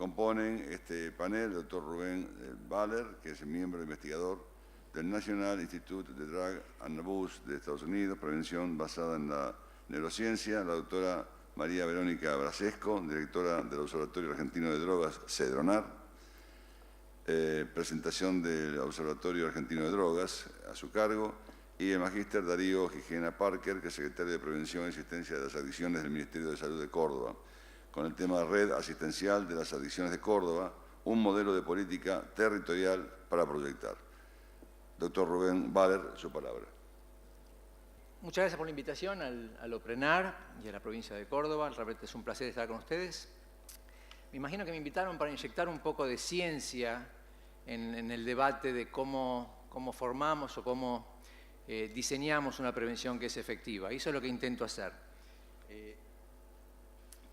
Componen este panel el doctor Rubén Baller, que es miembro investigador del National Institute of Drug and Abuse de Estados Unidos, prevención basada en la neurociencia, la doctora María Verónica Brasesco, directora del Observatorio Argentino de Drogas, CEDRONAR, presentación del Observatorio Argentino de Drogas a su cargo, y el magíster Darío Gigena Parker, que es secretario de Prevención y Asistencia de las Adicciones del Ministerio de Salud de Córdoba, con el tema Red Asistencial de las Adicciones de Córdoba, un modelo de política territorial para proyectar. Doctor Rubén Baller, su palabra. Muchas gracias por la invitación al OPRENAR y a la provincia de Córdoba. Realmente es un placer estar con ustedes. Me imagino que me invitaron para inyectar un poco de ciencia en el debate de cómo formamos o cómo diseñamos una prevención que es efectiva. Y eso es lo que intento hacer.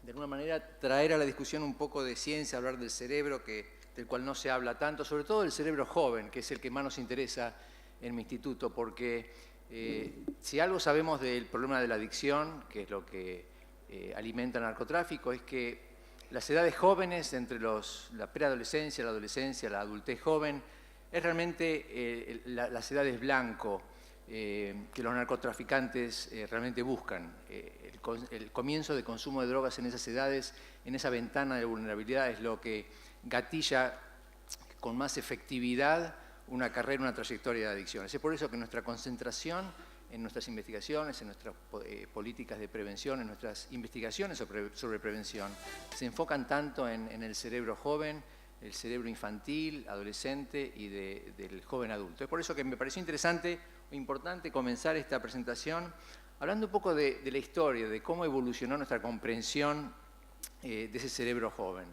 De alguna manera, traer a la discusión un poco de ciencia, hablar del cerebro, del cual no se habla tanto, sobre todo el cerebro joven, que es el que más nos interesa en mi instituto, porque si algo sabemos del problema de la adicción, que es lo que alimenta el narcotráfico, es que las edades jóvenes, entre la preadolescencia, la adolescencia, la adultez joven, es realmente las edades blanco que los narcotraficantes realmente buscan. El comienzo de consumo de drogas en esas edades, en esa ventana de vulnerabilidad, es lo que gatilla con más efectividad una carrera, una trayectoria de adicciones. Es por eso que nuestra concentración en nuestras investigaciones, en nuestras políticas de prevención, en nuestras investigaciones sobre prevención, se enfocan tanto en el cerebro joven, el cerebro infantil, adolescente y del joven adulto. Es por eso que me pareció interesante o importante comenzar esta presentación hablando un poco de la historia, de cómo evolucionó nuestra comprensión de ese cerebro joven.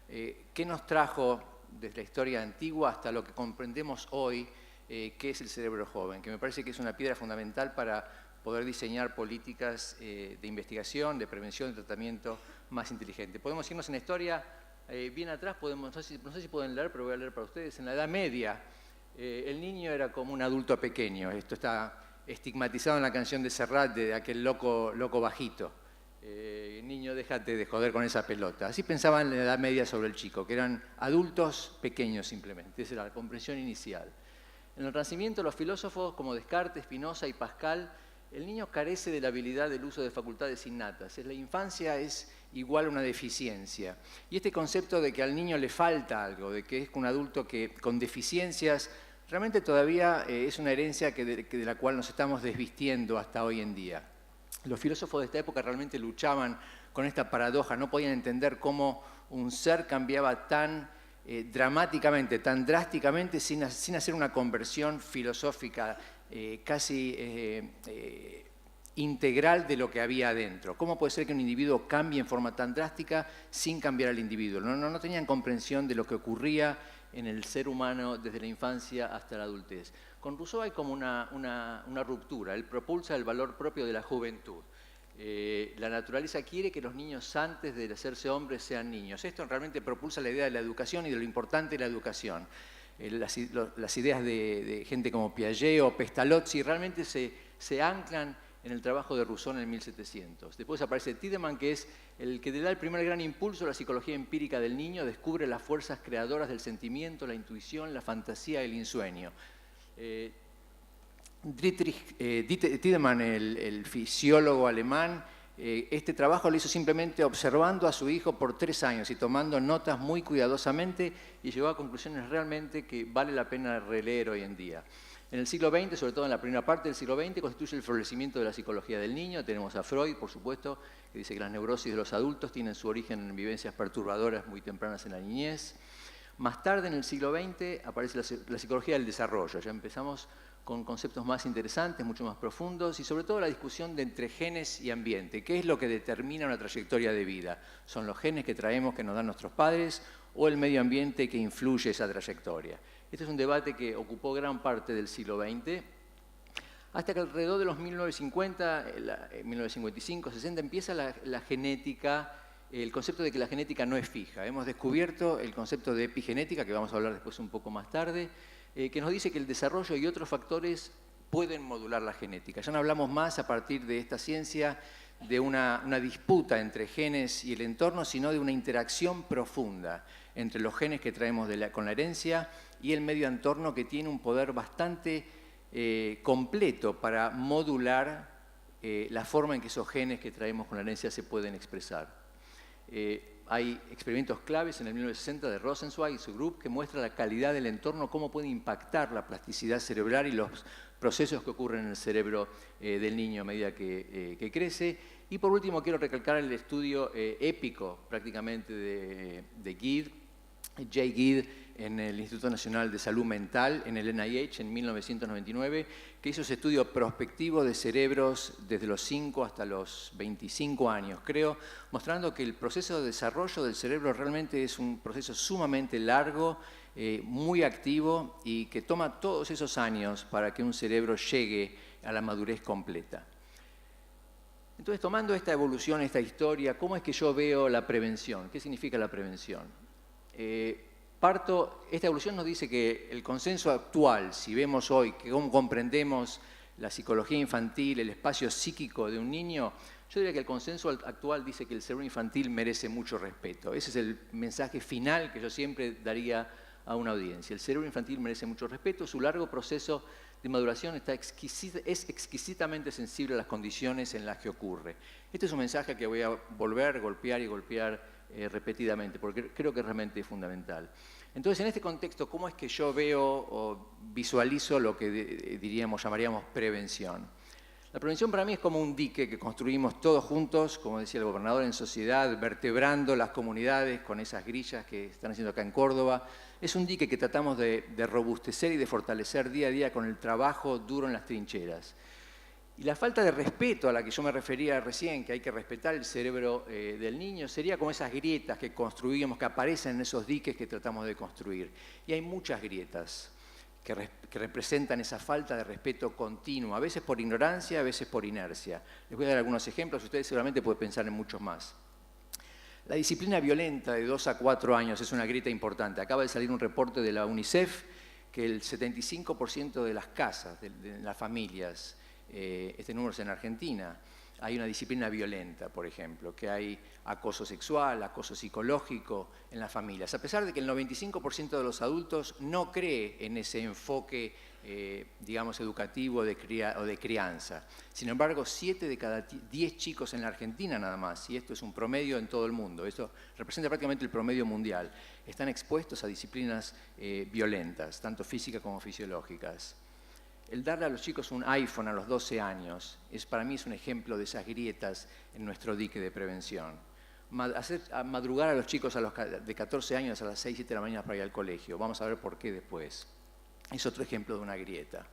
¿Qué nos trajo desde la historia antigua hasta lo que comprendemos hoy qué es el cerebro joven? Que me parece que es una piedra fundamental para poder diseñar políticas de investigación, de prevención, de tratamiento más inteligente. Podemos irnos en la historia bien atrás, no sé si pueden leer, pero voy a leer para ustedes. En la Edad Media, el niño era como un adulto pequeño. Esto está estigmatizado en la canción de Serrat, de aquel loco bajito. Niño, déjate de joder con esa pelota. Así pensaban en la Edad Media sobre el chico, que eran adultos pequeños simplemente. Esa era la comprensión inicial. En el Renacimiento, los filósofos como Descartes, Spinoza y Pascal, el niño carece de la habilidad del uso de facultades innatas. La infancia es igual a una deficiencia. Y este concepto de que al niño le falta algo, de que es un adulto que con deficiencias, realmente todavía es una herencia de la cual nos estamos desvistiendo hasta hoy en día. Los filósofos de esta época realmente luchaban con esta paradoja, no podían entender cómo un ser cambiaba tan dramáticamente, tan drásticamente, sin hacer una conversión filosófica casi integral de lo que había adentro. ¿Cómo puede ser que un individuo cambie en forma tan drástica sin cambiar al individuo? No tenían comprensión de lo que ocurría en el ser humano desde la infancia hasta la adultez. Con Rousseau hay como una ruptura. Él propulsa el valor propio de la juventud. La naturaleza quiere que los niños, antes de hacerse hombres, sean niños. Esto realmente propulsa la idea de la educación y de lo importante de la educación. Las ideas de gente como Piaget o Pestalozzi realmente se anclan en el trabajo de Rousseau en el 1700. Después aparece Tiedemann, que es el que le da el primer gran impulso a la psicología empírica del niño, descubre las fuerzas creadoras del sentimiento, la intuición, la fantasía y el ensueño. Tiedemann, el fisiólogo alemán, este trabajo lo hizo simplemente observando a su hijo por 3 años y tomando notas muy cuidadosamente, y llegó a conclusiones realmente que vale la pena releer hoy en día. En el siglo XX, sobre todo en la primera parte del siglo XX, constituye el florecimiento de la psicología del niño. Tenemos a Freud, por supuesto, que dice que las neurosis de los adultos tienen su origen en vivencias perturbadoras muy tempranas en la niñez. Más tarde, en el siglo XX, aparece la psicología del desarrollo. Ya empezamos con conceptos más interesantes, mucho más profundos, y sobre todo la discusión de entre genes y ambiente. ¿Qué es lo que determina una trayectoria de vida? ¿Son los genes que traemos, que nos dan nuestros padres, o el medio ambiente que influye esa trayectoria? Este es un debate que ocupó gran parte del siglo XX, hasta que alrededor de los 1950, 1955, 60, empieza la genética, el concepto de que la genética no es fija. Hemos descubierto el concepto de epigenética, que vamos a hablar después un poco más tarde, que nos dice que el desarrollo y otros factores pueden modular la genética. Ya no hablamos más a partir de esta ciencia de una disputa entre genes y el entorno, sino de una interacción profunda entre los genes que traemos con la herencia y el medio entorno, que tiene un poder bastante completo para modular la forma en que esos genes que traemos con la herencia se pueden expresar. Hay experimentos claves en el 1960 de Rosenzweig y su grupo que muestra la calidad del entorno, cómo puede impactar la plasticidad cerebral y los procesos que ocurren en el cerebro del niño a medida que crece. Y por último quiero recalcar el estudio épico prácticamente de Guide, Jay Guide, en el Instituto Nacional de Salud Mental, en el NIH, en 1999, que hizo ese estudio prospectivo de cerebros desde los 5 hasta los 25 años, creo, mostrando que el proceso de desarrollo del cerebro realmente es un proceso sumamente largo, muy activo, y que toma todos esos años para que un cerebro llegue a la madurez completa. Entonces, tomando esta evolución, esta historia, ¿cómo es que yo veo la prevención? ¿Qué significa la prevención? Esta evolución nos dice que el consenso actual, si vemos hoy que cómo comprendemos la psicología infantil, el espacio psíquico de un niño, yo diría que el consenso actual dice que el cerebro infantil merece mucho respeto. Ese es el mensaje final que yo siempre daría a una audiencia. El cerebro infantil merece mucho respeto, su largo proceso de maduración es exquisitamente sensible a las condiciones en las que ocurre. Este es un mensaje que voy a volver, golpear y golpear repetidamente, porque creo que realmente es fundamental. Entonces, en este contexto, ¿cómo es que yo veo o visualizo lo que llamaríamos prevención? La prevención para mí es como un dique que construimos todos juntos, como decía el gobernador, en sociedad, vertebrando las comunidades con esas grillas que están haciendo acá en Córdoba. Es un dique que tratamos de robustecer y de fortalecer día a día con el trabajo duro en las trincheras. Y la falta de respeto a la que yo me refería recién, que hay que respetar el cerebro del niño, sería como esas grietas que construimos, que aparecen en esos diques que tratamos de construir. Y hay muchas grietas que representan esa falta de respeto continuo, a veces por ignorancia, a veces por inercia. Les voy a dar algunos ejemplos, ustedes seguramente pueden pensar en muchos más. La disciplina violenta de 2 a 4 años es una grieta importante. Acaba de salir un reporte de la UNICEF que el 75% de las casas, de las familias, este número es en Argentina, hay una disciplina violenta, por ejemplo, que hay acoso sexual, acoso psicológico en las familias, a pesar de que el 95% de los adultos no cree en ese enfoque, digamos, educativo o de crianza. Sin embargo, 7 de cada 10 chicos en la Argentina nada más, y esto es un promedio en todo el mundo, esto representa prácticamente el promedio mundial, están expuestos a disciplinas violentas, tanto físicas como fisiológicas. El darle a los chicos un iPhone a los 12 años, para mí es un ejemplo de esas grietas en nuestro dique de prevención. Hacer madrugar a los chicos de 14 años a las 6, 7 de la mañana para ir al colegio, vamos a ver por qué después. Es otro ejemplo de una grieta.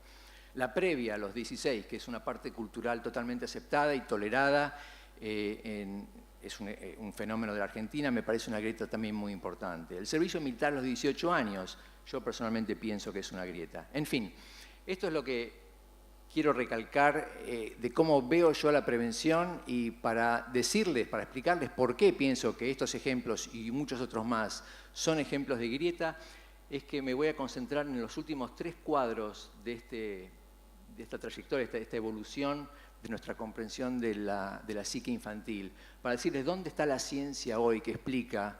La previa a los 16, que es una parte cultural totalmente aceptada y tolerada, es un fenómeno de la Argentina, me parece una grieta también muy importante. El servicio militar a los 18 años, yo personalmente pienso que es una grieta. En fin, esto es lo que quiero recalcar de cómo veo yo la prevención, y para explicarles por qué pienso que estos ejemplos y muchos otros más son ejemplos de grieta, es que me voy a concentrar en los últimos 3 cuadros de esta trayectoria, de esta evolución de nuestra comprensión de la psique infantil, para decirles dónde está la ciencia hoy que explica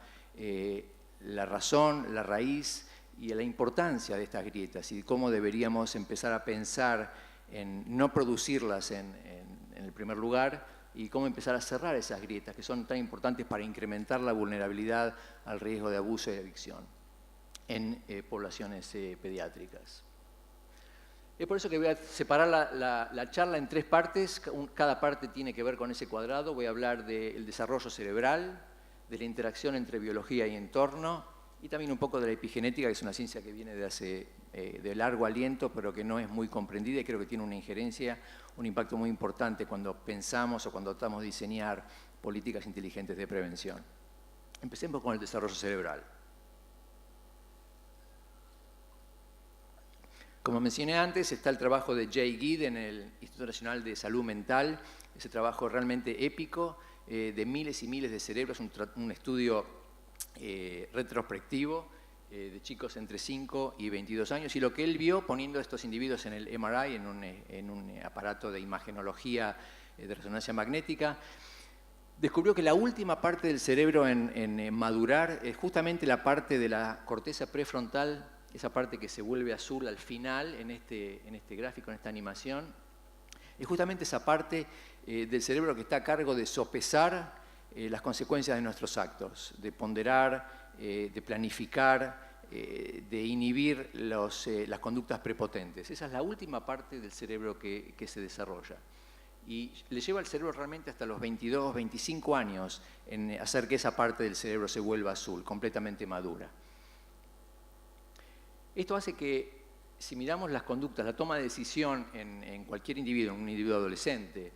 la razón, la raíz y la importancia de estas grietas, y cómo deberíamos empezar a pensar en no producirlas en el primer lugar, y cómo empezar a cerrar esas grietas que son tan importantes para incrementar la vulnerabilidad al riesgo de abuso y adicción en poblaciones pediátricas. Es por eso que voy a separar la charla en 3 partes, cada parte tiene que ver con ese cuadrado. Voy a hablar del desarrollo cerebral, de la interacción entre biología y entorno, y también un poco de la epigenética, que es una ciencia que viene de largo aliento, pero que no es muy comprendida, y creo que tiene una injerencia, un impacto muy importante cuando pensamos o cuando tratamos de diseñar políticas inteligentes de prevención. Empecemos con el desarrollo cerebral. Como mencioné antes, está el trabajo de Jay Guide en el Instituto Nacional de Salud Mental, ese trabajo realmente épico de miles y miles de cerebros, un estudio retrospectivo de chicos entre 5 y 22 años, y lo que él vio poniendo a estos individuos en el MRI, en un aparato de imagenología de resonancia magnética, descubrió que la última parte del cerebro en madurar es justamente la parte de la corteza prefrontal, esa parte que se vuelve azul al final en este gráfico, en esta animación. Es justamente esa parte del cerebro que está a cargo de sopesar las consecuencias de nuestros actos, de ponderar, de planificar, de inhibir las conductas prepotentes. Esa es la última parte del cerebro que se desarrolla. Y le lleva al cerebro realmente hasta los 22, 25 años en hacer que esa parte del cerebro se vuelva azul, completamente madura. Esto hace que, si miramos las conductas, la toma de decisión en cualquier individuo, en un individuo adolescente,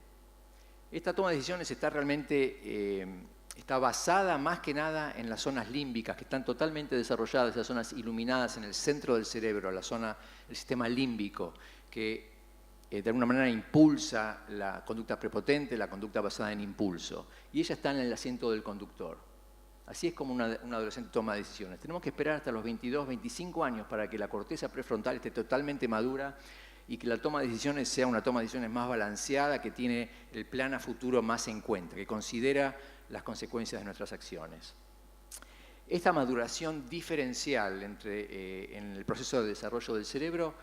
esta toma de decisiones está realmente está basada más que nada en las zonas límbicas, que están totalmente desarrolladas, esas zonas iluminadas en el centro del cerebro, el sistema límbico, que de alguna manera impulsa la conducta prepotente, la conducta basada en impulso. Y ella está en el asiento del conductor. Así es como un adolescente toma decisiones. Tenemos que esperar hasta los 22, 25 años para que la corteza prefrontal esté totalmente madura y que la toma de decisiones sea una toma de decisiones más balanceada, que tiene el plan a futuro más en cuenta, que considera las consecuencias de nuestras acciones. Esta maduración diferencial en el proceso de desarrollo del cerebro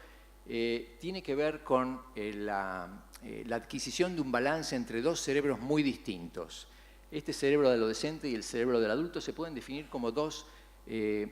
tiene que ver con la adquisición de un balance entre dos cerebros muy distintos. Este cerebro del adolescente y el cerebro del adulto se pueden definir como dos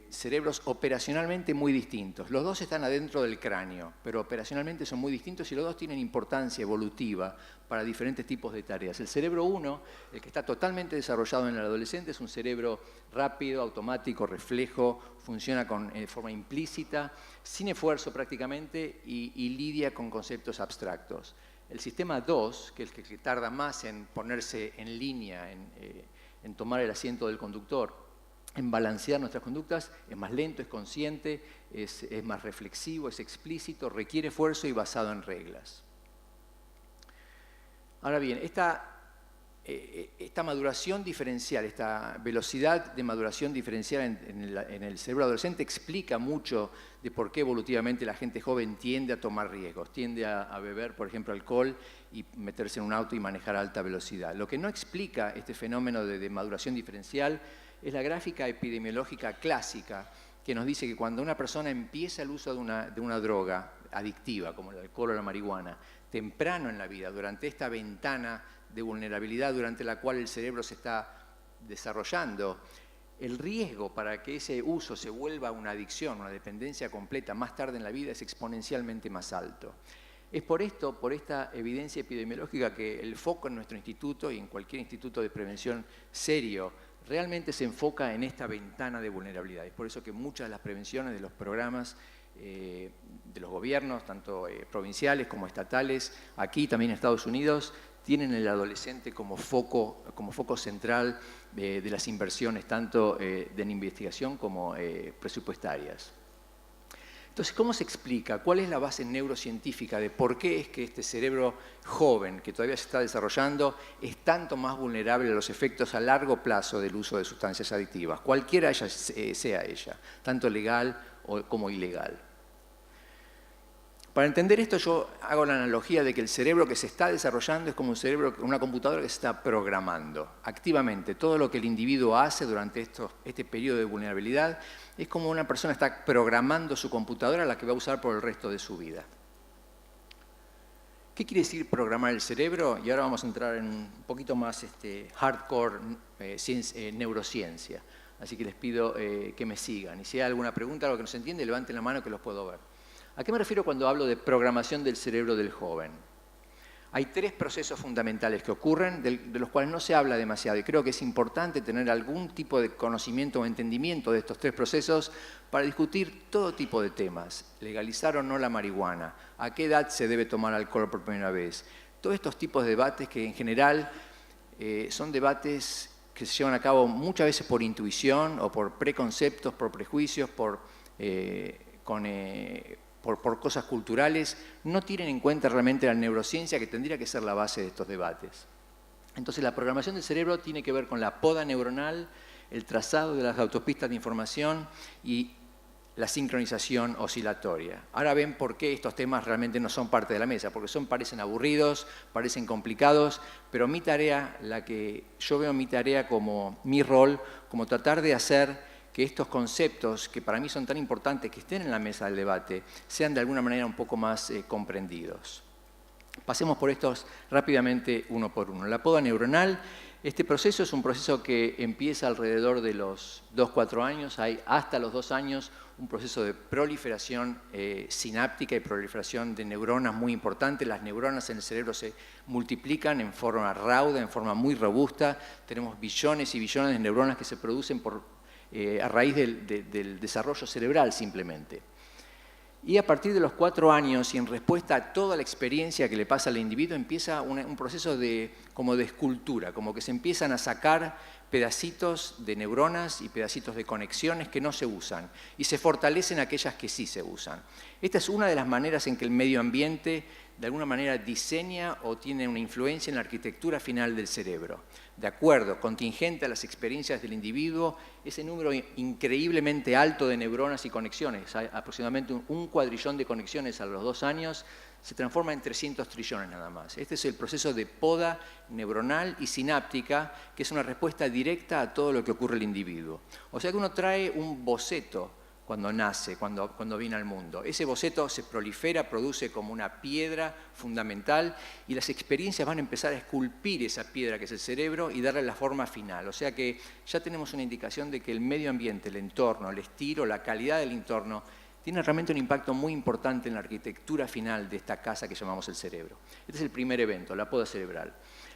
cerebros operacionalmente muy distintos. Los dos están adentro del cráneo, pero operacionalmente son muy distintos y los dos tienen importancia evolutiva para diferentes tipos de tareas. El cerebro 1, el que está totalmente desarrollado en el adolescente, es un cerebro rápido, automático, reflejo, funciona de forma implícita, sin esfuerzo prácticamente y lidia con conceptos abstractos. El sistema 2, que es el que tarda más en ponerse en línea, en tomar el asiento del conductor, en balancear nuestras conductas, es más lento, es consciente, es más reflexivo, es explícito, requiere esfuerzo y basado en reglas. Ahora bien, esta maduración diferencial, esta velocidad de maduración diferencial en el cerebro adolescente explica mucho de por qué evolutivamente la gente joven tiende a tomar riesgos, tiende a beber, por ejemplo, alcohol y meterse en un auto y manejar a alta velocidad. Lo que no explica este fenómeno de maduración diferencial es la gráfica epidemiológica clásica que nos dice que cuando una persona empieza el uso de una droga adictiva, como el alcohol o la marihuana, temprano en la vida, durante esta ventana de vulnerabilidad durante la cual el cerebro se está desarrollando, el riesgo para que ese uso se vuelva una adicción, una dependencia completa más tarde en la vida es exponencialmente más alto. Es por esta evidencia epidemiológica que el foco en nuestro instituto y en cualquier instituto de prevención serio realmente se enfoca en esta ventana de vulnerabilidad. Es por eso que muchas de las prevenciones de los programas de los gobiernos, tanto provinciales como estatales, aquí también en Estados Unidos, tienen el adolescente como foco central de las inversiones, tanto en investigación como presupuestarias. Entonces, ¿cómo se explica? ¿Cuál es la base neurocientífica de por qué es que este cerebro joven, que todavía se está desarrollando, es tanto más vulnerable a los efectos a largo plazo del uso de sustancias adictivas, cualquiera sea ella, tanto legal como ilegal? Para entender esto yo hago la analogía de que el cerebro que se está desarrollando es como una computadora que se está programando activamente. Todo lo que el individuo hace durante este periodo de vulnerabilidad es como una persona está programando su computadora, la que va a usar por el resto de su vida. ¿Qué quiere decir programar el cerebro? Y ahora vamos a entrar en un poquito más hardcore neurociencia. Así que les pido que me sigan. Y si hay alguna pregunta, algo que no se entiende, levanten la mano que los puedo ver. ¿A qué me refiero cuando hablo de programación del cerebro del joven? Hay tres procesos fundamentales que ocurren, de los cuales no se habla demasiado, y creo que es importante tener algún tipo de conocimiento o entendimiento de estos tres procesos para discutir todo tipo de temas. Legalizar o no la marihuana, a qué edad se debe tomar alcohol por primera vez. Todos estos tipos de debates que en general son debates que se llevan a cabo muchas veces por intuición o por preconceptos, por prejuicios, por cosas culturales, no tienen en cuenta realmente la neurociencia que tendría que ser la base de estos debates. Entonces la programación del cerebro tiene que ver con la poda neuronal, el trazado de las autopistas de información y la sincronización oscilatoria. Ahora ven por qué estos temas realmente no son parte de la mesa, porque parecen aburridos, parecen complicados, pero mi tarea, yo veo mi tarea como mi rol, como tratar de hacer que estos conceptos, que para mí son tan importantes, que estén en la mesa del debate, sean de alguna manera un poco más comprendidos. Pasemos por estos rápidamente uno por uno. La poda neuronal. Este proceso es un proceso que empieza alrededor de los 2-4 años, hay hasta los 2 años un proceso de proliferación sináptica y proliferación de neuronas muy importante. Las neuronas en el cerebro se multiplican en forma rauda, en forma muy robusta. Tenemos billones y billones de neuronas que se producen a raíz del desarrollo cerebral simplemente. Y a partir de los 4 años, y en respuesta a toda la experiencia que le pasa al individuo, empieza un proceso como de escultura, como que se empiezan a sacar pedacitos de neuronas y pedacitos de conexiones que no se usan, y se fortalecen aquellas que sí se usan. Esta es una de las maneras en que el medio ambiente de alguna manera diseña o tiene una influencia en la arquitectura final del cerebro. De acuerdo, contingente a las experiencias del individuo, ese número increíblemente alto de neuronas y conexiones, hay aproximadamente un cuadrillón de conexiones a los 2 años, se transforma en 300 trillones nada más. Este es el proceso de poda neuronal y sináptica, que es una respuesta directa a todo lo que ocurre en el individuo. O sea que uno trae un boceto cuando nace, cuando viene al mundo. Ese boceto se prolifera, produce como una piedra fundamental y las experiencias van a empezar a esculpir esa piedra que es el cerebro y darle la forma final. O sea que ya tenemos una indicación de que el medio ambiente, el entorno, el estilo, la calidad del entorno, tiene realmente un impacto muy importante en la arquitectura final de esta casa que llamamos el cerebro. Este es el primer evento, la poda cerebral.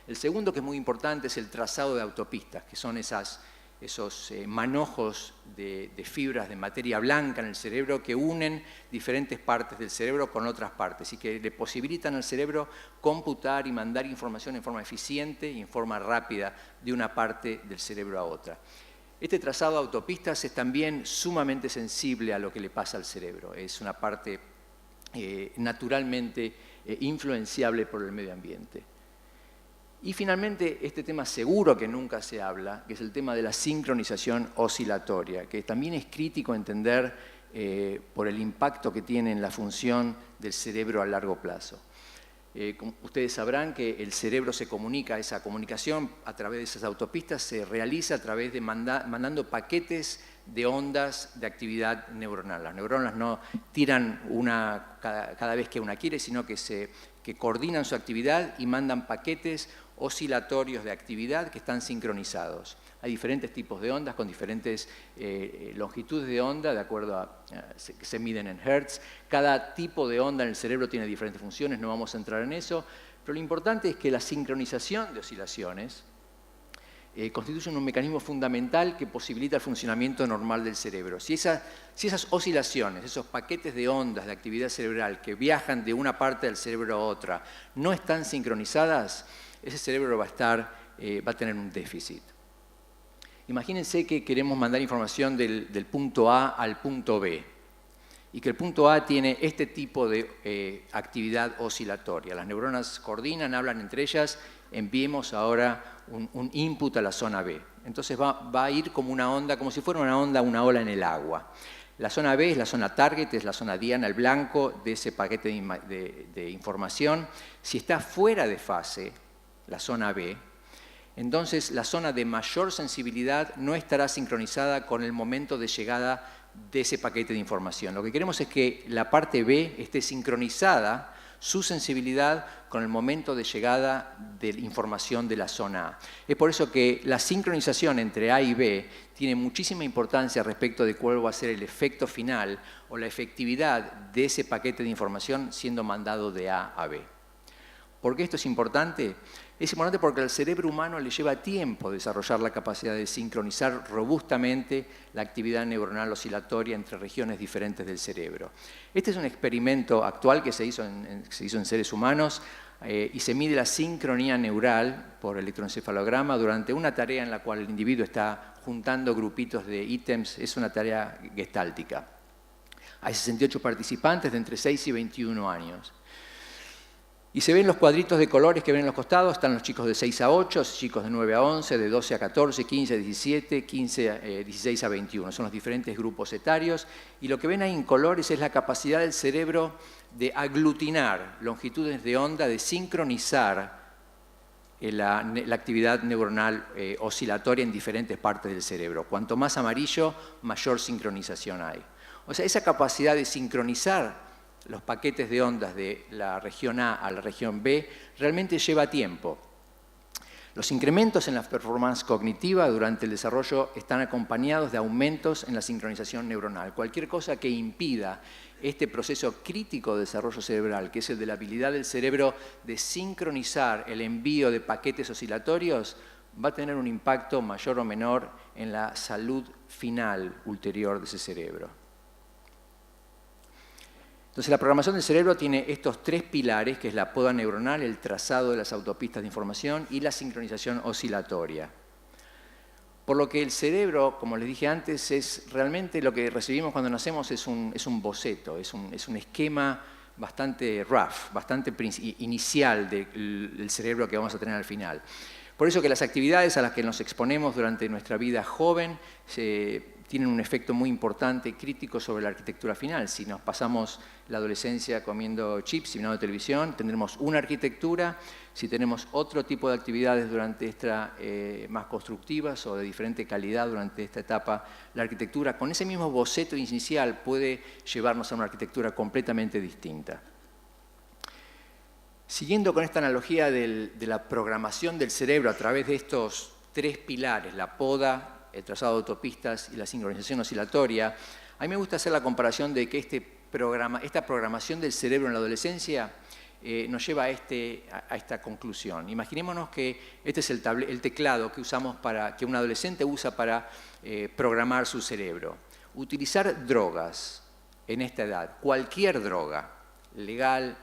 El segundo, que es muy importante, es el trazado de autopistas, que son esos manojos de fibras de materia blanca en el cerebro que unen diferentes partes del cerebro con otras partes y que le posibilitan al cerebro computar y mandar información en forma eficiente y en forma rápida de una parte del cerebro a otra. Este trazado de autopistas es también sumamente sensible a lo que le pasa al cerebro. Es una parte naturalmente influenciable por el medio ambiente. Y finalmente, este tema seguro que nunca se habla, que es el tema de la sincronización oscilatoria, que también es crítico entender por el impacto que tiene en la función del cerebro a largo plazo. Ustedes sabrán que el cerebro se comunica, esa comunicación a través de esas autopistas se realiza a través de mandando paquetes de ondas de actividad neuronal. Las neuronas no tiran una cada vez que una quiere, sino que coordinan su actividad y mandan paquetes oscilatorios de actividad que están sincronizados. Hay diferentes tipos de ondas con diferentes longitudes de onda, de acuerdo que se miden en hertz. Cada tipo de onda en el cerebro tiene diferentes funciones, no vamos a entrar en eso, pero lo importante es que la sincronización de oscilaciones constituyen un mecanismo fundamental que posibilita el funcionamiento normal del cerebro. Si esas oscilaciones, esos paquetes de ondas de actividad cerebral que viajan de una parte del cerebro a otra, no están sincronizadas, ese cerebro va a tener un déficit. Imagínense que queremos mandar información del punto A al punto B y que el punto A tiene este tipo de actividad oscilatoria. Las neuronas coordinan, hablan entre ellas, enviemos ahora un input a la zona B. Entonces va a ir como una onda, como si fuera una ola en el agua. La zona B es la zona target, es la zona diana, el blanco de ese paquete de información. Si está fuera de fase, la zona B, entonces la zona de mayor sensibilidad no estará sincronizada con el momento de llegada de ese paquete de información. Lo que queremos es que la parte B esté sincronizada, su sensibilidad, con el momento de llegada de la información de la zona A. Es por eso que la sincronización entre A y B tiene muchísima importancia respecto de cuál va a ser el efecto final o la efectividad de ese paquete de información siendo mandado de A a B. ¿Por qué esto es importante? Es importante porque al cerebro humano le lleva tiempo desarrollar la capacidad de sincronizar robustamente la actividad neuronal oscilatoria entre regiones diferentes del cerebro. Este es un experimento actual que se hizo en seres humanos y se mide la sincronía neural por electroencefalograma durante una tarea en la cual el individuo está juntando grupitos de ítems. Es una tarea gestáltica. Hay 68 participantes de entre 6 y 21 años. Y se ven los cuadritos de colores que ven en los costados, están los chicos de 6 a 8, chicos de 9 a 11, de 12 a 14, 15 a 17, 16 a 21. Son los diferentes grupos etarios. Y lo que ven ahí en colores es la capacidad del cerebro de aglutinar longitudes de onda, de sincronizar la actividad neuronal oscilatoria en diferentes partes del cerebro. Cuanto más amarillo, mayor sincronización hay. O sea, esa capacidad de sincronizar los paquetes de ondas de la región A a la región B realmente lleva tiempo. Los incrementos en la performance cognitiva durante el desarrollo están acompañados de aumentos en la sincronización neuronal. Cualquier cosa que impida este proceso crítico de desarrollo cerebral, que es el de la habilidad del cerebro de sincronizar el envío de paquetes oscilatorios, va a tener un impacto mayor o menor en la salud final ulterior de ese cerebro. Entonces, la programación del cerebro tiene estos tres pilares, que es la poda neuronal, el trazado de las autopistas de información y la sincronización oscilatoria. Por lo que el cerebro, como les dije antes, es realmente lo que recibimos cuando nacemos es un boceto, es un esquema bastante rough, bastante inicial del cerebro que vamos a tener al final. Por eso que las actividades a las que nos exponemos durante nuestra vida joven tienen un efecto muy importante, crítico sobre la arquitectura final. Si nos pasamos la adolescencia comiendo chips y mirando televisión, tendremos una arquitectura. Si tenemos otro tipo de actividades durante esta más constructivas o de diferente calidad durante esta etapa, la arquitectura con ese mismo boceto inicial puede llevarnos a una arquitectura completamente distinta. Siguiendo con esta analogía de la programación del cerebro a través de estos tres pilares, la poda, el trazado de autopistas y la sincronización oscilatoria, a mí me gusta hacer la comparación de que esta programación del cerebro en la adolescencia nos lleva a esta conclusión. Imaginémonos que este es el teclado que un adolescente usa para programar su cerebro. Utilizar drogas en esta edad, cualquier droga, legal,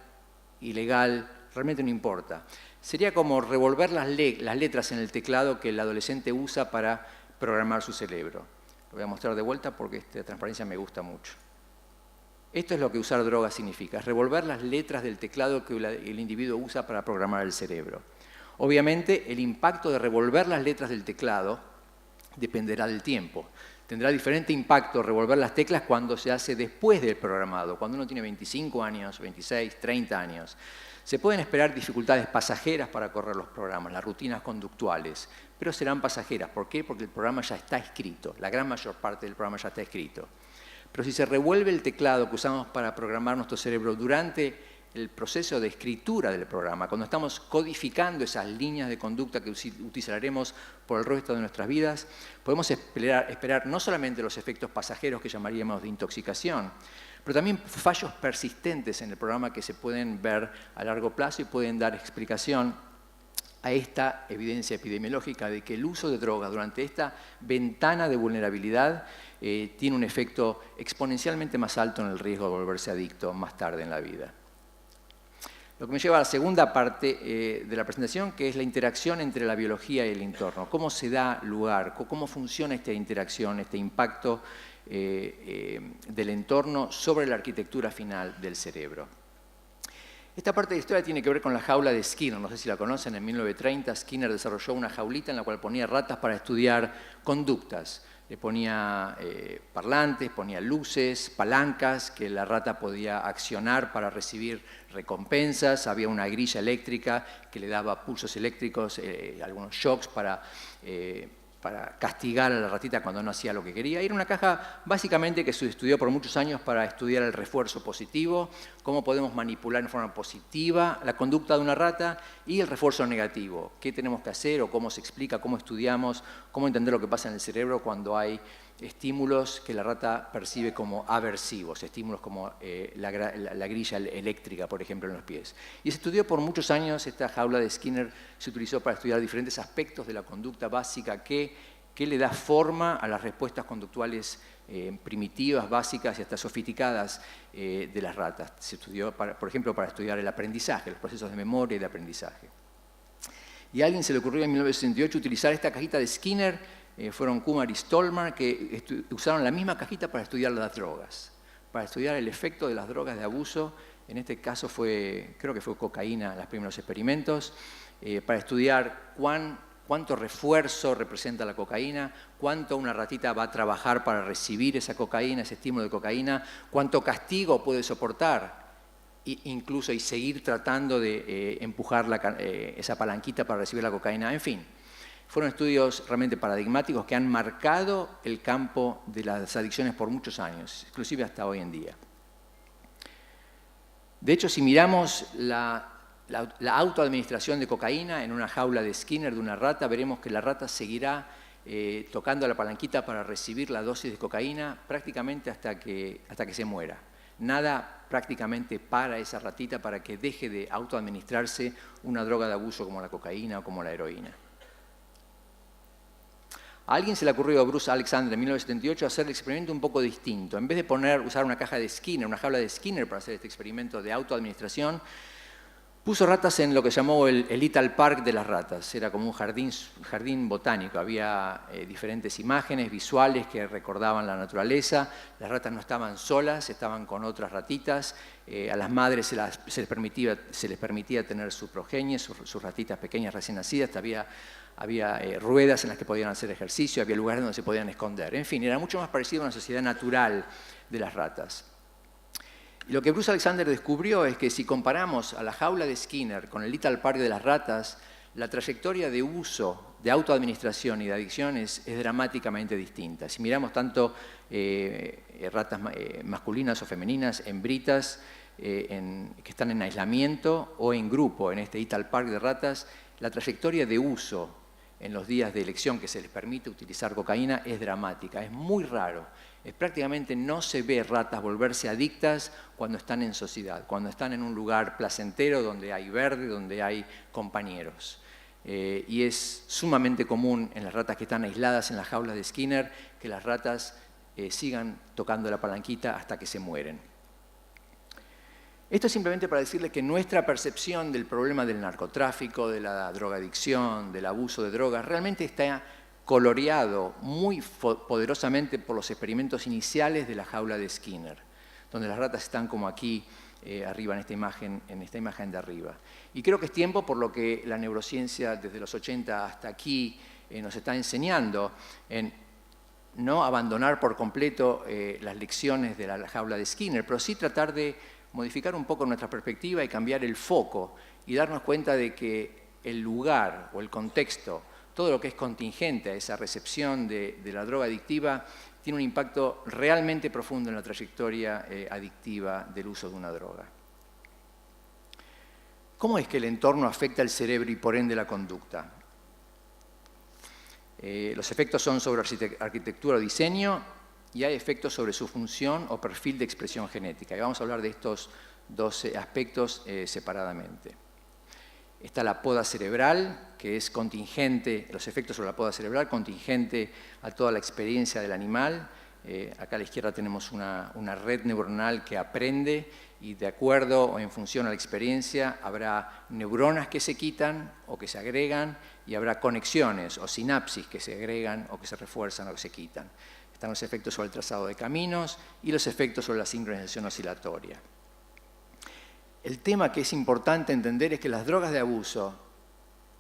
ilegal, realmente no importa. Sería como revolver las letras en el teclado que el adolescente usa para programar su cerebro. Lo voy a mostrar de vuelta porque esta transparencia me gusta mucho. Esto es lo que usar drogas significa, es revolver las letras del teclado que el individuo usa para programar el cerebro. Obviamente, el impacto de revolver las letras del teclado dependerá del tiempo. Tendrá diferente impacto revolver las teclas cuando se hace después del programado, cuando uno tiene 25 años, 26, 30 años. Se pueden esperar dificultades pasajeras para correr los programas, las rutinas conductuales, pero serán pasajeras. ¿Por qué? Porque el programa ya está escrito, la gran mayor parte del programa ya está escrito. Pero si se revuelve el teclado que usamos para programar nuestro cerebro durante el proceso de escritura del programa, cuando estamos codificando esas líneas de conducta que utilizaremos por el resto de nuestras vidas, podemos esperar no solamente los efectos pasajeros que llamaríamos de intoxicación, pero también fallos persistentes en el programa que se pueden ver a largo plazo y pueden dar explicación a esta evidencia epidemiológica de que el uso de drogas durante esta ventana de vulnerabilidad tiene un efecto exponencialmente más alto en el riesgo de volverse adicto más tarde en la vida. Lo que me lleva a la segunda parte de la presentación, que es la interacción entre la biología y el entorno. ¿Cómo se da lugar? ¿Cómo funciona esta interacción, este impacto del entorno sobre la arquitectura final del cerebro? Esta parte de la historia tiene que ver con la jaula de Skinner. No sé si la conocen, en 1930 Skinner desarrolló una jaulita en la cual ponía ratas para estudiar conductas. Le ponía parlantes, ponía luces, palancas que la rata podía accionar para recibir recompensas. Había una grilla eléctrica que le daba pulsos eléctricos, algunos shocks para castigar a la ratita cuando no hacía lo que quería. Era una caja básicamente que se estudió por muchos años para estudiar el refuerzo positivo, cómo podemos manipular en forma positiva la conducta de una rata y el refuerzo negativo, qué tenemos que hacer o cómo se explica, cómo estudiamos, cómo entender lo que pasa en el cerebro cuando hay estímulos que la rata percibe como aversivos, estímulos como la grilla eléctrica, por ejemplo, en los pies. Y se estudió por muchos años, esta jaula de Skinner se utilizó para estudiar diferentes aspectos de la conducta básica que le da forma a las respuestas conductuales primitivas, básicas y hasta sofisticadas de las ratas. Se estudió, por ejemplo, para estudiar el aprendizaje, los procesos de memoria y de aprendizaje. Y a alguien se le ocurrió en 1968 utilizar esta cajita de Skinner. Fueron Kumar y Stolmar que usaron la misma cajita para estudiar las drogas, para estudiar el efecto de las drogas de abuso en este caso creo que fue cocaína los primeros experimentos, para estudiar cuánto refuerzo representa la cocaína, cuánto una ratita va a trabajar para recibir esa cocaína, ese estímulo de cocaína, cuánto castigo puede soportar, incluso y seguir tratando de empujar esa palanquita para recibir la cocaína. En fin, fueron estudios realmente paradigmáticos que han marcado el campo de las adicciones por muchos años, inclusive hasta hoy en día. De hecho, si miramos la autoadministración de cocaína en una jaula de Skinner de una rata, veremos que la rata seguirá tocando la palanquita para recibir la dosis de cocaína prácticamente hasta que se muera. Nada prácticamente para esa ratita para que deje de autoadministrarse una droga de abuso como la cocaína o como la heroína. A alguien se le ocurrió, a Bruce Alexander en 1978, hacer el experimento un poco distinto. En vez de usar una caja de Skinner, una jaula de Skinner para hacer este experimento de autoadministración, puso ratas en lo que llamó el Little Park de las ratas. Era como un jardín botánico. Había diferentes imágenes visuales que recordaban la naturaleza. Las ratas no estaban solas, estaban con otras ratitas. A las madres se les permitía tener su progenie, sus ratitas pequeñas recién nacidas. Había ruedas en las que podían hacer ejercicio, había lugares donde se podían esconder. En fin, era mucho más parecido a una sociedad natural de las ratas. Y lo que Bruce Alexander descubrió es que si comparamos a la jaula de Skinner con el Little Park de las ratas, la trayectoria de uso, de autoadministración y de adicciones es dramáticamente distinta. Si miramos tanto ratas masculinas o femeninas, hembritas, que están en aislamiento o en grupo en este Little Park de ratas, la trayectoria de uso en los días de elección que se les permite utilizar cocaína es dramática, es muy raro. Prácticamente no se ve ratas volverse adictas cuando están en sociedad, cuando están en un lugar placentero donde hay verde, donde hay compañeros. Y es sumamente común en las ratas que están aisladas en las jaulas de Skinner que las ratas sigan tocando la palanquita hasta que se mueren. Esto es simplemente para decirles que nuestra percepción del problema del narcotráfico, de la drogadicción, del abuso de drogas, realmente está coloreado muy poderosamente por los experimentos iniciales de la jaula de Skinner, donde las ratas están como aquí arriba en esta imagen de arriba. Y creo que es tiempo, por lo que la neurociencia desde los 80 hasta aquí nos está enseñando, en no abandonar por completo las lecciones de la jaula de Skinner, pero sí tratar de modificar un poco nuestra perspectiva y cambiar el foco y darnos cuenta de que el lugar o el contexto, todo lo que es contingente a esa recepción de la droga adictiva, tiene un impacto realmente profundo en la trayectoria adictiva del uso de una droga. ¿Cómo es que el entorno afecta el cerebro y por ende la conducta? Los efectos son sobre arquitectura o diseño y hay efectos sobre su función o perfil de expresión genética. Y vamos a hablar de estos dos aspectos separadamente. Está la poda cerebral, que es contingente, los efectos sobre la poda cerebral, contingente a toda la experiencia del animal. Acá a la izquierda tenemos una red neuronal que aprende y de acuerdo o en función a la experiencia habrá neuronas que se quitan o que se agregan y habrá conexiones o sinapsis que se agregan o que se refuerzan o que se quitan. Están los efectos sobre el trazado de caminos y los efectos sobre la sincronización oscilatoria. El tema que es importante entender es que las drogas de abuso,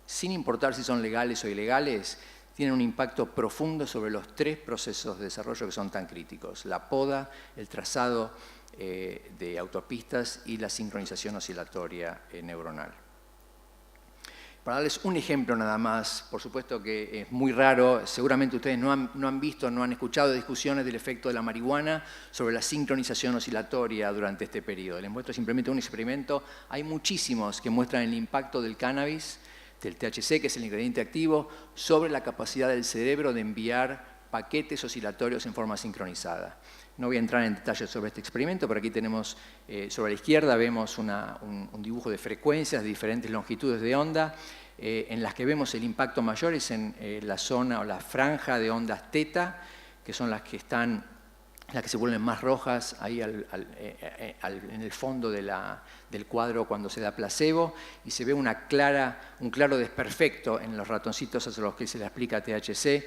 sin importar si son legales o ilegales, tienen un impacto profundo sobre los tres procesos de desarrollo que son tan críticos: la poda, el trazado de autopistas y la sincronización oscilatoria neuronal. Para darles un ejemplo nada más, por supuesto que es muy raro, seguramente ustedes no han visto, no han escuchado discusiones del efecto de la marihuana sobre la sincronización oscilatoria durante este periodo. Les muestro simplemente un experimento. Hay muchísimos que muestran el impacto del cannabis, del THC, que es el ingrediente activo, sobre la capacidad del cerebro de enviar paquetes oscilatorios en forma sincronizada. No voy a entrar en detalles sobre este experimento, pero aquí tenemos, sobre la izquierda vemos un dibujo de frecuencias de diferentes longitudes de onda, en las que vemos el impacto mayor es en la zona o la franja de ondas teta, que son las que se vuelven más rojas ahí en el fondo del cuadro cuando se da placebo, y se ve un claro desperfecto en los ratoncitos a los que se le aplica THC,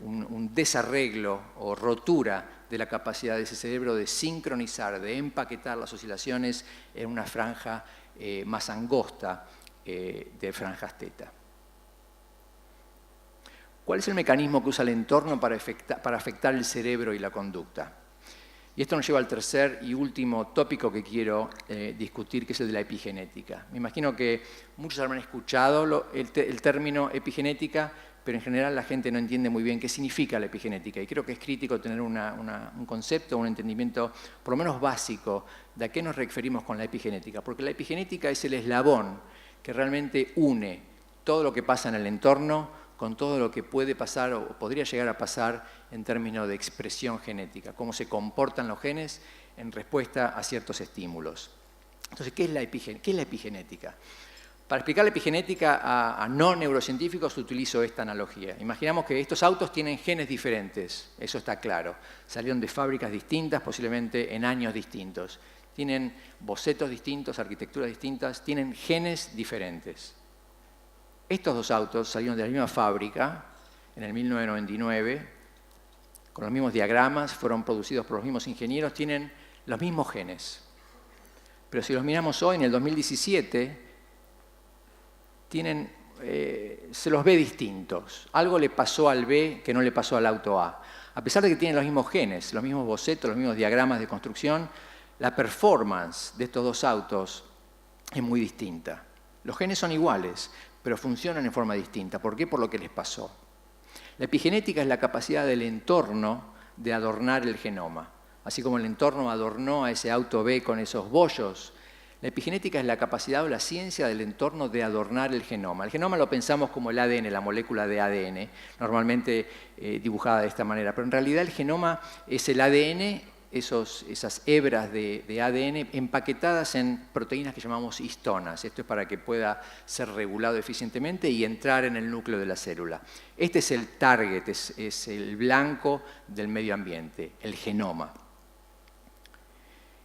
un desarreglo o rotura de la capacidad de ese cerebro de sincronizar, de empaquetar las oscilaciones en una franja más angosta de franjas teta. ¿Cuál es el mecanismo que usa el entorno para afectar el cerebro y la conducta? Y esto nos lleva al tercer y último tópico que quiero discutir, que es el de la epigenética. Me imagino que muchos habrán escuchado el término epigenética, pero en general la gente no entiende muy bien qué significa la epigenética. Y creo que es crítico tener un concepto, un entendimiento por lo menos básico de a qué nos referimos con la epigenética. Porque la epigenética es el eslabón que realmente une todo lo que pasa en el entorno con todo lo que puede pasar o podría llegar a pasar en términos de expresión genética, cómo se comportan los genes en respuesta a ciertos estímulos. Entonces, ¿qué es la epigenética? Para explicar la epigenética a no neurocientíficos utilizo esta analogía. Imaginamos que estos autos tienen genes diferentes, eso está claro. Salieron de fábricas distintas, posiblemente en años distintos. Tienen bocetos distintos, arquitecturas distintas, tienen genes diferentes. Estos dos autos salieron de la misma fábrica en el 1999, con los mismos diagramas, fueron producidos por los mismos ingenieros, tienen los mismos genes. Pero si los miramos hoy, en el 2017, se los ve distintos. Algo le pasó al B que no le pasó al auto A. A pesar de que tienen los mismos genes, los mismos bocetos, los mismos diagramas de construcción, la performance de estos dos autos es muy distinta. Los genes son iguales, pero funcionan en forma distinta. ¿Por qué? Por lo que les pasó. La epigenética es la capacidad del entorno de adornar el genoma. Así como el entorno adornó a ese auto B con esos bollos, la epigenética es la capacidad o la ciencia del entorno de adornar el genoma. El genoma lo pensamos como el ADN, la molécula de ADN, normalmente dibujada de esta manera, pero en realidad el genoma es el ADN, esas hebras de ADN empaquetadas en proteínas que llamamos histonas. Esto es para que pueda ser regulado eficientemente y entrar en el núcleo de la célula. Este es el target, es el blanco del medio ambiente, el genoma.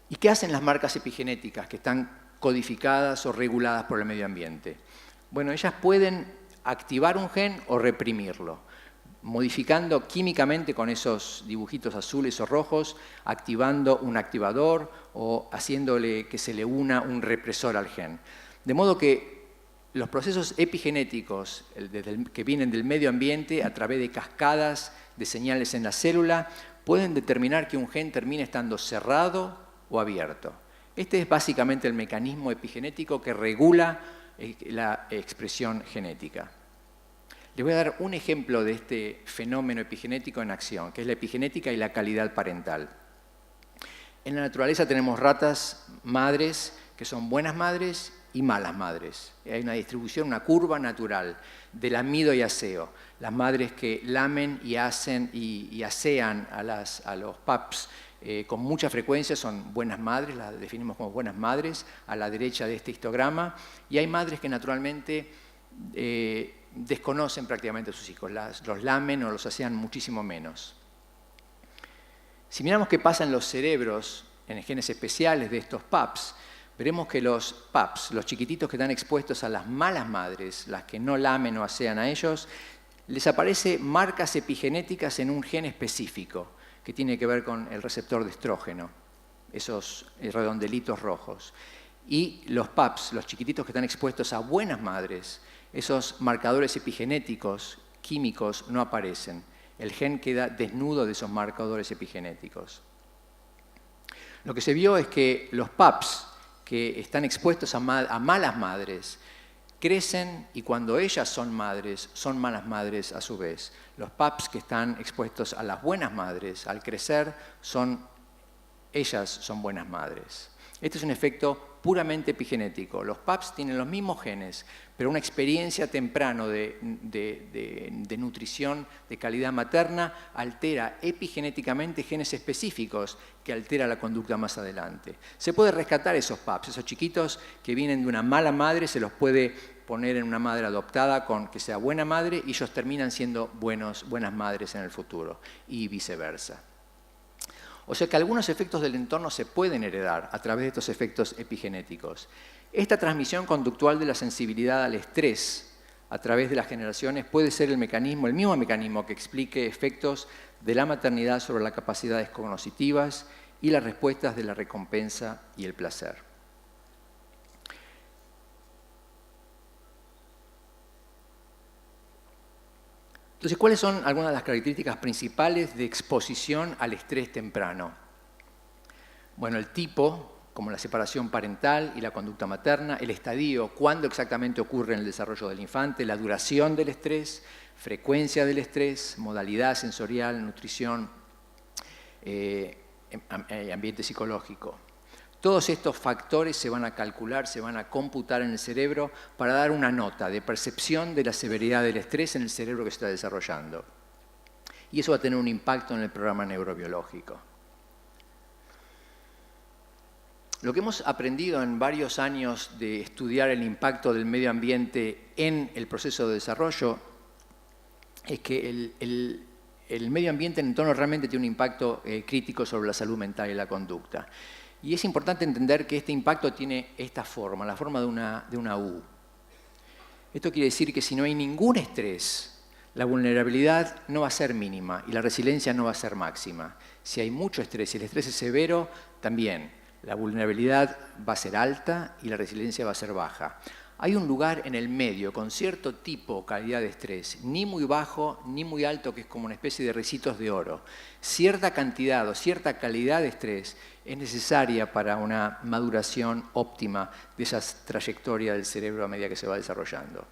¿Y qué hacen las marcas epigenéticas que están codificadas o reguladas por el medio ambiente? Bueno, ellas pueden activar un gen o reprimirlo, modificando químicamente con esos dibujitos azules o rojos, activando un activador o haciéndole que se le una un represor al gen. De modo que los procesos epigenéticos que vienen del medio ambiente a través de cascadas de señales en la célula pueden determinar que un gen termine estando cerrado o abierto. Este es básicamente el mecanismo epigenético que regula la expresión genética. Les voy a dar un ejemplo de este fenómeno epigenético en acción, que es la epigenética y la calidad parental. En la naturaleza tenemos ratas madres que son buenas madres y malas madres. Hay una distribución, una curva natural de lamido y aseo. Las madres que lamen y hacen y asean a los pups con mucha frecuencia son buenas madres, las definimos como buenas madres, a la derecha de este histograma, y hay madres que naturalmente desconocen prácticamente a sus hijos, los lamen o los asean muchísimo menos. Si miramos qué pasa en los cerebros, en genes especiales de estos pups, veremos que los pups, los chiquititos que están expuestos a las malas madres, las que no lamen o asean a ellos, les aparecen marcas epigenéticas en un gen específico, que tiene que ver con el receptor de estrógeno, esos redondelitos rojos. Y los pups, los chiquititos que están expuestos a buenas madres, esos marcadores epigenéticos químicos no aparecen. El gen queda desnudo de esos marcadores epigenéticos. Lo que se vio es que los pups que están expuestos a malas madres crecen y cuando ellas son madres, son malas madres a su vez. Los pups que están expuestos a las buenas madres, al crecer, ellas son buenas madres. Este es un efecto puramente epigenético. Los pups tienen los mismos genes, pero una experiencia temprana de nutrición de calidad materna altera epigenéticamente genes específicos que altera la conducta más adelante. Se puede rescatar esos pups, esos chiquitos que vienen de una mala madre, se los puede poner en una madre adoptada con que sea buena madre y ellos terminan siendo buenas madres en el futuro y viceversa. O sea que algunos efectos del entorno se pueden heredar a través de estos efectos epigenéticos. Esta transmisión conductual de la sensibilidad al estrés a través de las generaciones puede ser el mismo mecanismo que explique efectos de la maternidad sobre las capacidades cognitivas y las respuestas de la recompensa y el placer. Entonces, ¿cuáles son algunas de las características principales de exposición al estrés temprano? Bueno, el tipo, como la separación parental y la conducta materna, el estadio, cuándo exactamente ocurre en el desarrollo del infante, la duración del estrés, frecuencia del estrés, modalidad sensorial, nutrición, ambiente psicológico. Todos estos factores se van a calcular, se van a computar en el cerebro para dar una nota de percepción de la severidad del estrés en el cerebro que se está desarrollando. Y eso va a tener un impacto en el programa neurobiológico. Lo que hemos aprendido en varios años de estudiar el impacto del medio ambiente en el proceso de desarrollo es que el medio ambiente en el entorno realmente tiene un impacto crítico sobre la salud mental y la conducta. Y es importante entender que este impacto tiene esta forma, la forma de una U. Esto quiere decir que si no hay ningún estrés, la vulnerabilidad no va a ser mínima y la resiliencia no va a ser máxima. Si hay mucho estrés, si el estrés es severo, también la vulnerabilidad va a ser alta y la resiliencia va a ser baja. Hay un lugar en el medio con cierto tipo o calidad de estrés, ni muy bajo ni muy alto, que es como una especie de ricitos de oro. Cierta cantidad o cierta calidad de estrés es necesaria para una maduración óptima de esa trayectoria del cerebro a medida que se va desarrollando.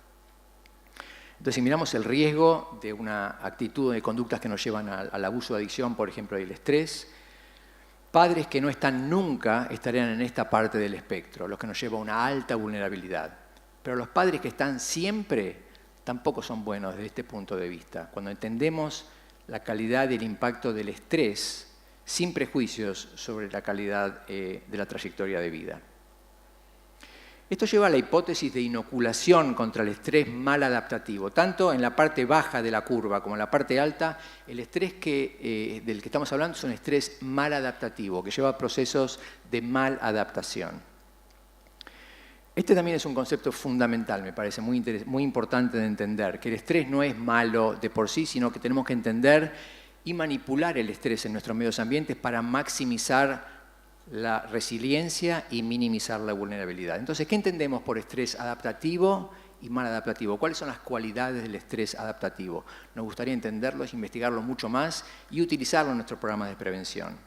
Entonces, si miramos el riesgo de una actitud de conductas que nos llevan al abuso de adicción, por ejemplo, y el estrés, padres que no están nunca estarían en esta parte del espectro, los que nos lleva a una alta vulnerabilidad. Pero los padres que están siempre tampoco son buenos desde este punto de vista. Cuando entendemos la calidad y el impacto del estrés, sin prejuicios sobre la calidad de la trayectoria de vida. Esto lleva a la hipótesis de inoculación contra el estrés mal adaptativo. Tanto en la parte baja de la curva como en la parte alta, el estrés del que estamos hablando es un estrés mal adaptativo, que lleva a procesos de mal adaptación. Este también es un concepto fundamental, me parece, muy importante de entender, que el estrés no es malo de por sí, sino que tenemos que entender y manipular el estrés en nuestros medios ambientes para maximizar la resiliencia y minimizar la vulnerabilidad. Entonces, ¿qué entendemos por estrés adaptativo y mal adaptativo? ¿Cuáles son las cualidades del estrés adaptativo? Nos gustaría entenderlos, investigarlo mucho más y utilizarlo en nuestros programas de prevención.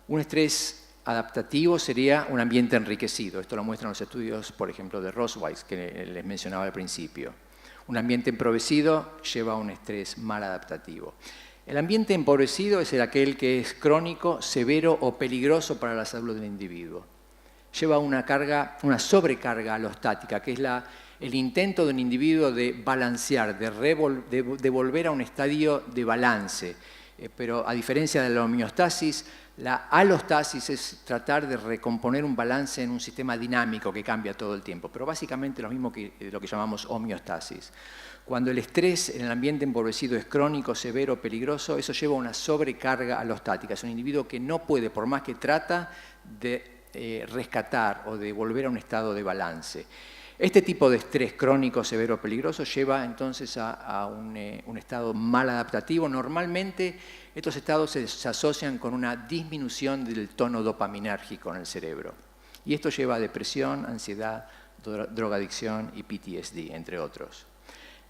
Un estrés adaptativo sería un ambiente enriquecido. Esto lo muestran los estudios, por ejemplo, de Rosweiss, que les mencionaba al principio. Un ambiente empobrecido lleva a un estrés mal adaptativo. El ambiente empobrecido es aquel que es crónico, severo o peligroso para la salud del individuo. Lleva una sobrecarga alostática, que es el intento de un individuo de balancear, de volver a un estadio de balance. Pero a diferencia de la homeostasis, la alostasis es tratar de recomponer un balance en un sistema dinámico que cambia todo el tiempo, pero básicamente lo mismo que lo que llamamos homeostasis. Cuando el estrés en el ambiente empobrecido es crónico, severo, peligroso, eso lleva a una sobrecarga alostática. Es un individuo que no puede, por más que trata, de rescatar o de volver a un estado de balance. Este tipo de estrés crónico, severo, peligroso lleva entonces a un estado mal adaptativo. Normalmente estos estados se asocian con una disminución del tono dopaminérgico en el cerebro. Y esto lleva a depresión, ansiedad, drogadicción y PTSD, entre otros.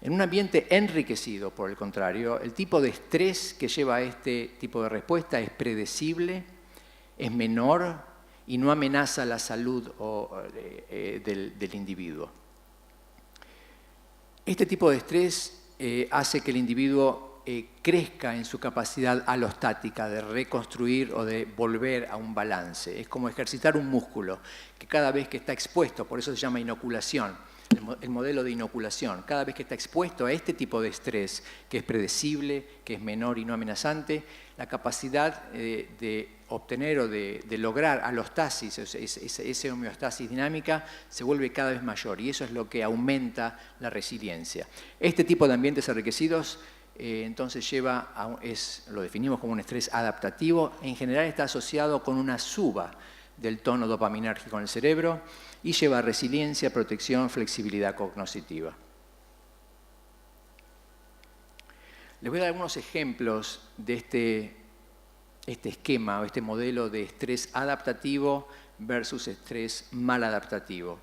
En un ambiente enriquecido, por el contrario, el tipo de estrés que lleva a este tipo de respuesta es predecible, es menor y no amenaza la salud del individuo. Este tipo de estrés hace que el individuo crezca en su capacidad alostática de reconstruir o de volver a un balance. Es como ejercitar un músculo que cada vez que está expuesto, por eso se llama inoculación, el modelo de inoculación, cada vez que está expuesto a este tipo de estrés, que es predecible, que es menor y no amenazante, la capacidad de obtener o de lograr alostasis, esa homeostasis dinámica, se vuelve cada vez mayor y eso es lo que aumenta la resiliencia. Este tipo de ambientes enriquecidos entonces lo definimos como un estrés adaptativo, en general está asociado con una suba del tono dopaminérgico en el cerebro y lleva a resiliencia, protección, flexibilidad cognitiva. Les voy a dar algunos ejemplos de este esquema o este modelo de estrés adaptativo versus estrés maladaptativo.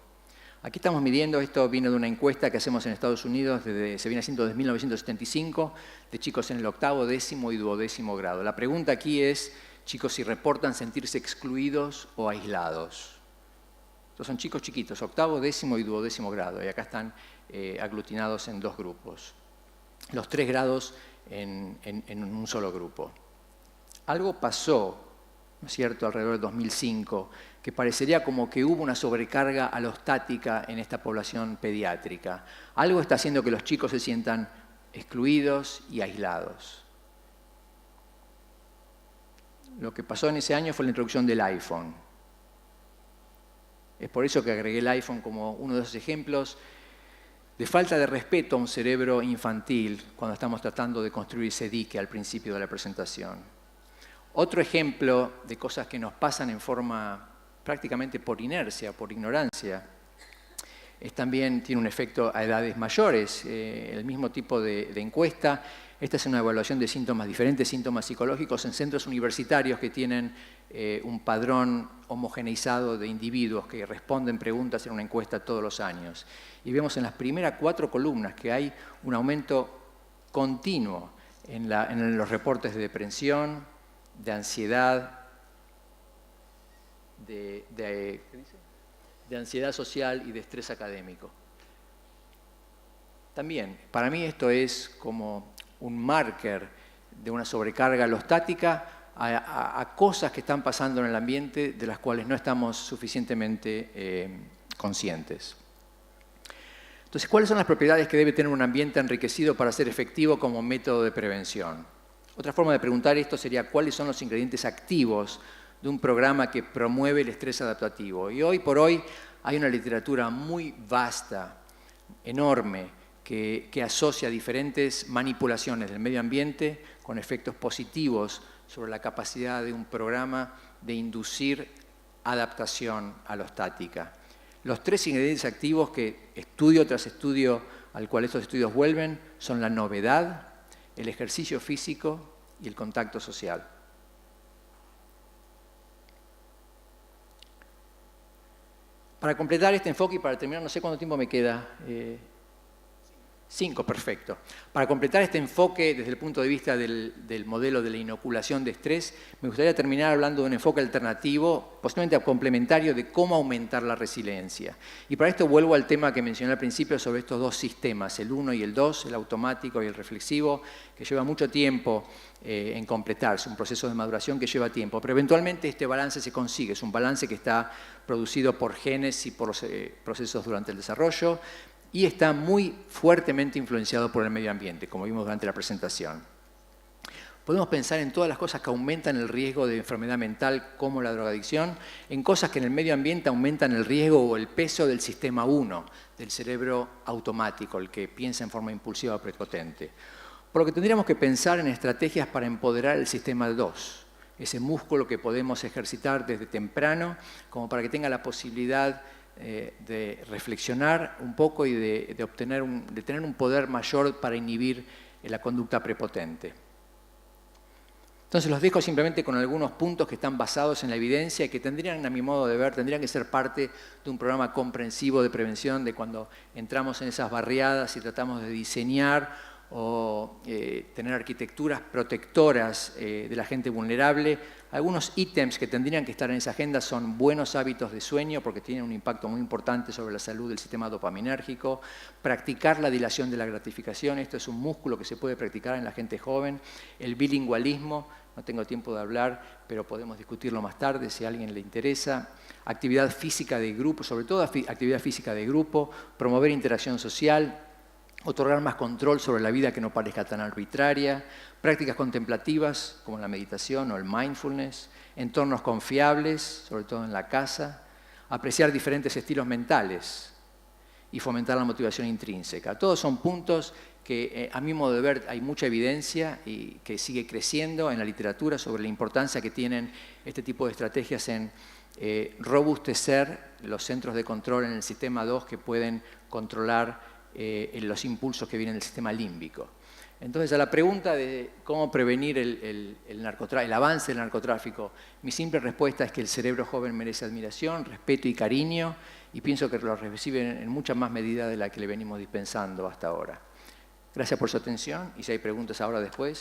Aquí estamos midiendo, esto viene de una encuesta que hacemos en Estados Unidos, se viene haciendo desde 1975, de chicos en el 8º, 10º y 12º grado. La pregunta aquí es, chicos, si reportan sentirse excluidos o aislados. Estos son chicos chiquitos, 8º, 10º y 12º grado, y acá están aglutinados en 2 grupos. Los 3 grados en un solo grupo. Algo pasó, ¿no es cierto?, alrededor del 2005, que parecería como que hubo una sobrecarga alostática en esta población pediátrica. Algo está haciendo que los chicos se sientan excluidos y aislados. Lo que pasó en ese año fue la introducción del iPhone. Es por eso que agregué el iPhone como uno de esos ejemplos de falta de respeto a un cerebro infantil cuando estamos tratando de construir ese dique al principio de la presentación. Otro ejemplo de cosas que nos pasan en forma prácticamente por inercia, por ignorancia, también tiene un efecto a edades mayores, el mismo tipo de encuesta. Esta es una evaluación de síntomas, diferentes síntomas psicológicos en centros universitarios que tienen un padrón homogeneizado de individuos que responden preguntas en una encuesta todos los años. Y vemos en las primeras 4 columnas que hay un aumento continuo en los reportes de depresión, de ansiedad, de ansiedad social y de estrés académico. También, para mí esto es como un marker de una sobrecarga alostática a cosas que están pasando en el ambiente de las cuales no estamos suficientemente conscientes. Entonces, ¿cuáles son las propiedades que debe tener un ambiente enriquecido para ser efectivo como método de prevención? Otra forma de preguntar esto sería ¿cuáles son los ingredientes activos de un programa que promueve el estrés adaptativo? Y hoy por hoy hay una literatura muy vasta, enorme, que asocia diferentes manipulaciones del medio ambiente con efectos positivos sobre la capacidad de un programa de inducir adaptación alostática. Los 3 ingredientes activos que estudio tras estudio al cual estos estudios vuelven son la novedad, el ejercicio físico y el contacto social. Para completar este enfoque y para terminar, no sé cuánto tiempo me queda. 5, perfecto. Para completar este enfoque desde el punto de vista del modelo de la inoculación de estrés, me gustaría terminar hablando de un enfoque alternativo, posiblemente complementario, de cómo aumentar la resiliencia. Y para esto vuelvo al tema que mencioné al principio sobre estos 2 sistemas, el 1 y el 2, el automático y el reflexivo, que lleva mucho tiempo en completarse, un proceso de maduración que lleva tiempo. Pero eventualmente este balance se consigue, es un balance que está producido por genes y por los procesos durante el desarrollo, y está muy fuertemente influenciado por el medio ambiente, como vimos durante la presentación. Podemos pensar en todas las cosas que aumentan el riesgo de enfermedad mental, como la drogadicción, en cosas que en el medio ambiente aumentan el riesgo o el peso del sistema 1, del cerebro automático, el que piensa en forma impulsiva o prepotente. Por lo que tendríamos que pensar en estrategias para empoderar el sistema 2, ese músculo que podemos ejercitar desde temprano, como para que tenga la posibilidad de reflexionar un poco y de tener un poder mayor para inhibir la conducta prepotente. Entonces los dejo simplemente con algunos puntos que están basados en la evidencia y que tendrían, a mi modo de ver, tendrían que ser parte de un programa comprensivo de prevención de cuando entramos en esas barriadas y tratamos de diseñar o tener arquitecturas protectoras de la gente vulnerable. Algunos ítems que tendrían que estar en esa agenda son buenos hábitos de sueño, porque tienen un impacto muy importante sobre la salud del sistema dopaminérgico. Practicar la dilación de la gratificación, esto es un músculo que se puede practicar en la gente joven. El bilingüismo, no tengo tiempo de hablar, pero podemos discutirlo más tarde si a alguien le interesa. Actividad física de grupo, sobre todo actividad física de grupo. Promover interacción social. Otorgar más control sobre la vida que no parezca tan arbitraria, prácticas contemplativas como la meditación o el mindfulness, entornos confiables, sobre todo en la casa, apreciar diferentes estilos mentales y fomentar la motivación intrínseca. Todos son puntos que a mi modo de ver hay mucha evidencia y que sigue creciendo en la literatura sobre la importancia que tienen este tipo de estrategias en robustecer los centros de control en el sistema 2 que pueden controlar los impulsos que vienen del sistema límbico. Entonces, a la pregunta de cómo prevenir el avance del narcotráfico, mi simple respuesta es que el cerebro joven merece admiración, respeto y cariño, y pienso que lo recibe en mucha más medida de la que le venimos dispensando hasta ahora. Gracias por su atención, y si hay preguntas ahora después.